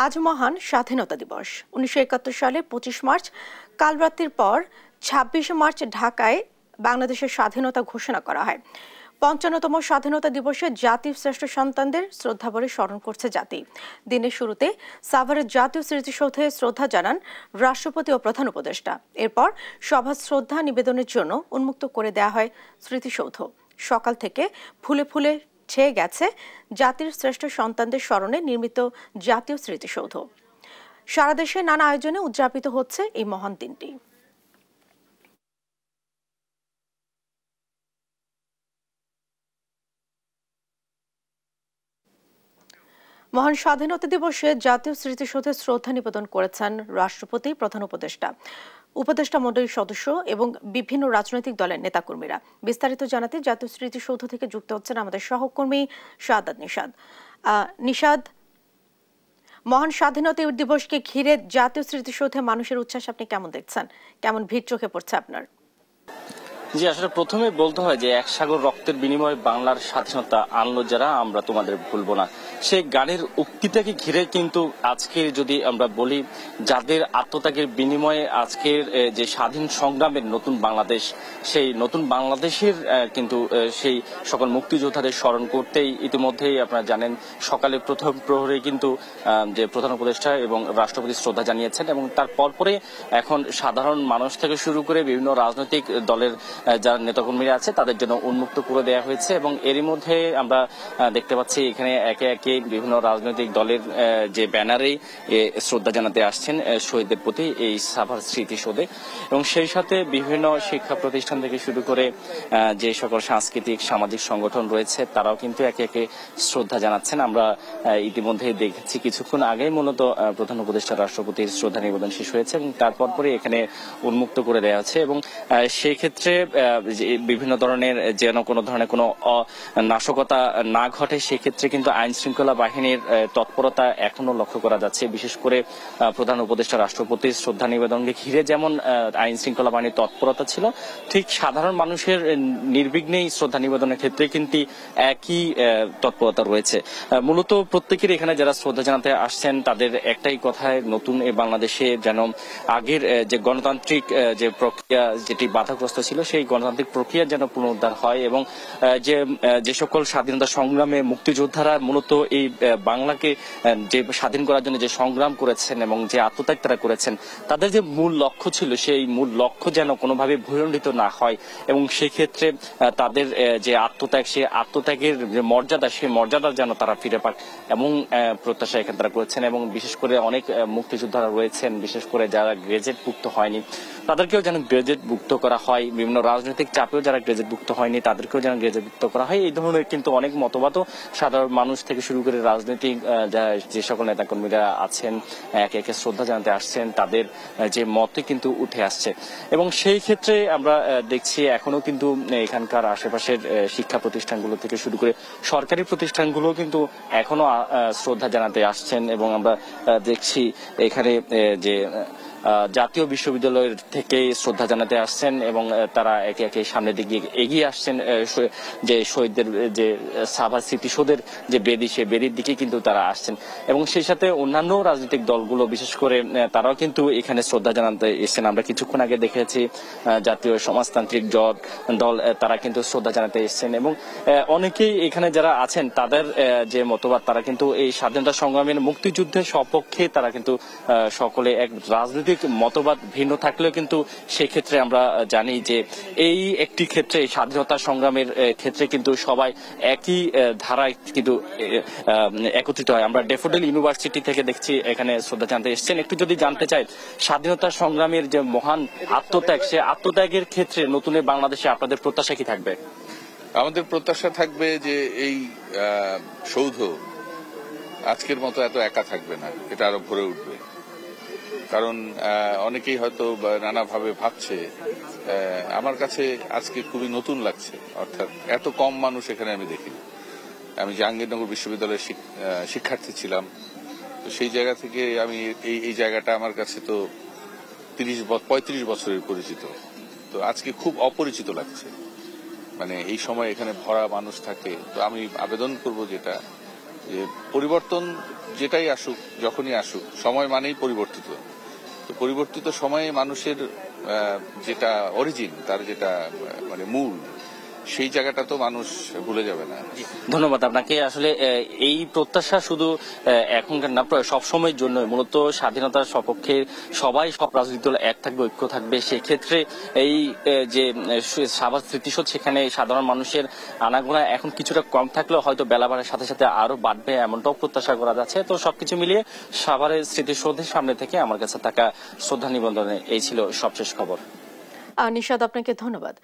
আজ মহান স্বাধীনতা দিবস। 1971 সালে 25 মার্চ কালরাত্রির পর 26 মার্চ ঢাকায় বাংলাদেশের স্বাধীনতা ঘোষণা করা হয়। 55তম স্বাধীনতা দিবসে জাতির শ্রেষ্ঠ সন্তানদের শ্রদ্ধাভরে স্মরণ করছে জাতি। দিনের শুরুতে সাভারের জাতীয় স্মৃতিসৌধে শ্রদ্ধা জানান রাষ্ট্রপতি ও প্রধান উপদেষ্টা। এরপর সভা শ্রদ্ধা নিবেদনের জন্য উন্মুক্ত করে দেওয়া হয় স্মৃতিসৌধ। সকাল থেকে ফুলে ফুলে ছেয়ে গেছে জাতির শ্রেষ্ঠ সন্তানদের স্মরণে নির্মিত জাতীয় স্মৃতিসৌধ। সারা দেশে নানা আয়োজনে উদযাপিত হচ্ছে এই মহান দিনটি। মহান স্বাধীনতা দিবসে জাতীয় স্মৃতিসৌধে শ্রদ্ধা নিবেদন করেছেন রাষ্ট্রপতি, প্রধান উপদেষ্টা মণ্ডলীর সদস্য এবং বিভিন্ন রাজনৈতিক দলের নেতাকর্মীরা। বিস্তারিত জানাতে জাতীয় স্মৃতিসৌধ থেকে যুক্ত হচ্ছেন আমাদের সহকর্মী শাহাদাত নিশাদ। নিশাদ, মহান স্বাধীনতা দিবসকে ঘিরে জাতীয় স্মৃতিসৌধে মানুষের উচ্ছ্বাস আপনি কেমন দেখছেন? কেমন ভিড় চোখে পড়ছে আপনার? জি, আসলে প্রথমে বলতে হয় যে এক সাগর রক্তের বিনিময়ে বাংলার স্বাধীনতা আনলো যারা, আমরা তোমাদের ভুলবো না। সেই গানের উক্তিটাকে ঘিরে কিন্তু আজকে যদি আমরা বলি, যাদের আত্মত্যাগের বিনিময়ে আজকের যে স্বাধীন সংগ্রামের নতুন বাংলাদেশ, সেই নতুন বাংলাদেশের কিন্তু সেই সকল মুক্তিযোদ্ধাদের স্মরণ করতেই ইতিমধ্যেই আপনারা জানেন সকালে প্রথম প্রহরে কিন্তু যে প্রধান উপদেষ্টা এবং রাষ্ট্রপতি শ্রদ্ধা জানিয়েছেন, এবং তার পরপরে এখন সাধারণ মানুষ থেকে শুরু করে বিভিন্ন রাজনৈতিক দলের যারা নেতাকর্মীরা আছে তাদের জন্য উন্মুক্ত করে দেওয়া হয়েছে। এবং এরই মধ্যে আমরা দেখতে পাচ্ছি এখানে একে একে বিভিন্ন রাজনৈতিক দলের যে ব্যানারে শ্রদ্ধা জানাতে আসছেন শহীদদের প্রতি এই সাভার স্মৃতিসৌধে, এবং সেই সাথে বিভিন্ন শিক্ষা প্রতিষ্ঠান থেকে শুরু করে যে সকল সাংস্কৃতিক সামাজিক সংগঠন রয়েছে তারাও কিন্তু একে একে শ্রদ্ধা জানাচ্ছেন। আমরা ইতিমধ্যে দেখেছি কিছুক্ষণ আগেই মূলত প্রধান উপদেষ্টা রাষ্ট্রপতির শ্রদ্ধা নিবেদন শেষ হয়েছে এবং তারপর পরে এখানে উন্মুক্ত করে দেওয়া হচ্ছে। এবং সেই ক্ষেত্রে বিভিন্ন ধরনের যেন কোনো ধরনের কোনো নাশকতা না ঘটে সেক্ষেত্রে কিন্তু আইন শৃঙ্খলা বাহিনীর তৎপরতা এখনো লক্ষ্য করা যাচ্ছে। বিশেষ করে প্রধান উপদেষ্টা রাষ্ট্রপতির শ্রদ্ধা নিবেদনকে ঘিরে যেমন আইন শৃঙ্খলা বাহিনীর তৎপরতা ছিল, ঠিক সাধারণ মানুষের নির্বিঘ্নেই শ্রদ্ধা নিবেদনের ক্ষেত্রে কিন্তু একই তৎপরতা রয়েছে। মূলত প্রত্যেকের এখানে যারা শ্রদ্ধা জানাতে আসছেন তাদের একটাই কথায়, নতুন এই বাংলাদেশে যেন আগের যে গণতান্ত্রিক যে প্রক্রিয়া যেটি বাধাগ্রস্ত ছিল সেই গণতান্ত্রিক প্রক্রিয়া যেন পুনরুদ্ধার হয়, এবং যে সকল স্বাধীনতা সংগ্রামে মুক্তিযোদ্ধারা মূলত এই বাংলাকে যে স্বাধীন করার জন্য যে সংগ্রাম করেছেন এবং যে আত্মত্যাগ তারা করেছেন, তাদের যে মূল লক্ষ্য ছিল সেই মূল লক্ষ্য যেন কোনোভাবে ভূলণ্ডিত না হয়, এবং সেক্ষেত্রে তাদের যে আত্মত্যাগ, সেই আত্মত্যাগের যে মর্যাদা, সেই মর্যাদা যেন তারা ফিরে পাক এবং প্রত্যাশা এখানে তারা করেছেন। এবং বিশেষ করে অনেক মুক্তিযোদ্ধারা রয়েছেন, বিশেষ করে যারা গ্রেজুয়েটভুক্ত হয়নি তাদেরকেও যেন গ্রেজুয়েটভুক্ত করা হয়, বিভিন্ন রাজনৈতিক চাপেও যারা গ্রেজুয়েটভুক্ত হয়নি তাদেরকেও যেন গ্রেজুয়েটভুক্ত করা হয়। এই ধরনের কিন্তু অনেক মতবাদও সাধারণ মানুষ থেকে শুরু করে রাজনৈতিক যে সকল নেতাকর্মীরা আছেন একে একে শ্রদ্ধা জানাতে আসছেন, তাদের যে মতে কিন্তু উঠে আসছে। এবং সেই ক্ষেত্রে আমরা দেখছি এখনো কিন্তু এখানকার আশেপাশের শিক্ষা প্রতিষ্ঠানগুলো থেকে শুরু করে সরকারি প্রতিষ্ঠানগুলো কিন্তু এখনো শ্রদ্ধা জানাতে আসছেন। এবং আমরা দেখছি এখানে যে জাতীয় বিশ্ববিদ্যালয়ের থেকে শ্রদ্ধা জানাতে আসছেন এবং তারা একে একে সামনের দিকে এগিয়ে আসছেন, যে শহীদদের যে সাভার স্মৃতিসৌধের যে বেদি, সে বেদির দিকে কিন্তু তারা আসছেন। এবং সেই সাথে অন্যান্য রাজনৈতিক দলগুলো বিশেষ করে তারাও কিন্তু এখানে শ্রদ্ধা জানাতে এসেছেন। আমরা কিছুক্ষণ আগে দেখেছি জাতীয় সমাজতান্ত্রিক দল তারা কিন্তু শ্রদ্ধা জানাতে এসেছেন, এবং অনেকেই এখানে যারা আছেন তাদের যে মতবাদ, তারা কিন্তু এই স্বাধীনতা সংগ্রামের মুক্তিযুদ্ধের সপক্ষে, তারা কিন্তু সকলে এক রাজনৈতিক মতবাদ ভিন্ন থাকলেও কিন্তু সেই ক্ষেত্রে আমরা জানি যে এই একটি ক্ষেত্রে স্বাধীনতা সংগ্রামের ক্ষেত্রে কিন্তু সবাই একই ধারায় কিন্তু একত্রিত হয়। আমরা ড্যাফোডিল ইউনিভার্সিটি থেকে দেখছি এখানে শ্রদ্ধা জানাতে এসেছেন। একটু যদি জানতে চাই, স্বাধীনতা সংগ্রামের যে মহান আত্মত্যাগ, সে আত্মত্যাগের ক্ষেত্রে নতুন বাংলাদেশে আপনাদের প্রত্যাশা কি থাকবে? আমাদের প্রত্যাশা থাকবে যে এই সৌধ আজকের মতো এত একা থাকবে না, এটা আরো ভরে উঠবে। কারণ অনেকেই হয়তো নানাভাবে ভাবছে, আমার কাছে আজকে খুবই নতুন লাগছে, অর্থাৎ এত কম মানুষ এখানে আমি দেখিনি। আমি জাহাঙ্গীরনগর বিশ্ববিদ্যালয়ের শিক্ষার্থী ছিলাম, তো সেই জায়গা থেকে আমি এই জায়গাটা আমার কাছে তো 35 বছরের পরিচিত, তো আজকে খুব অপরিচিত লাগছে। মানে এই সময় এখানে ভরা মানুষ থাকে। তো আমি আবেদন করব যেটা যে পরিবর্তন যেটাই আসুক, যখনই আসুক, সময় মানেই পরিবর্তিত। তো পরিবর্তিত সময়ে মানুষের যেটা অরিজিন, তার যেটা মানে মূল, সেই জায়গাটা তো মানুষ ভুলে যাবে না। ধন্যবাদ আপনাকে। আসলে এই প্রত্যাশা শুধু এখনকার না, সবসময়ের জন্য, মূলত স্বাধীনতার সপক্ষে সবাই, সব রাজনৈতিক দল এক থাকবে, ঐক্য থাকবে। সেক্ষেত্রে এই যে সাভার স্মৃতিসৌধ, সেখানে সাধারণ মানুষের আনাগোনা এখন কিছুটা কম থাকলেও হয়তো বেলা বাড়ার সাথে সাথে আরো বাড়বে, এমনটাও প্রত্যাশা করা যাচ্ছে। তো সবকিছু মিলিয়ে সাভারের স্মৃতিসৌধের সামনে থেকে আমার কাছে থাকা শ্রদ্ধা নিবন্ধনে এই ছিল সবশেষ খবর। নিশাদ, আপনাকে ধন্যবাদ।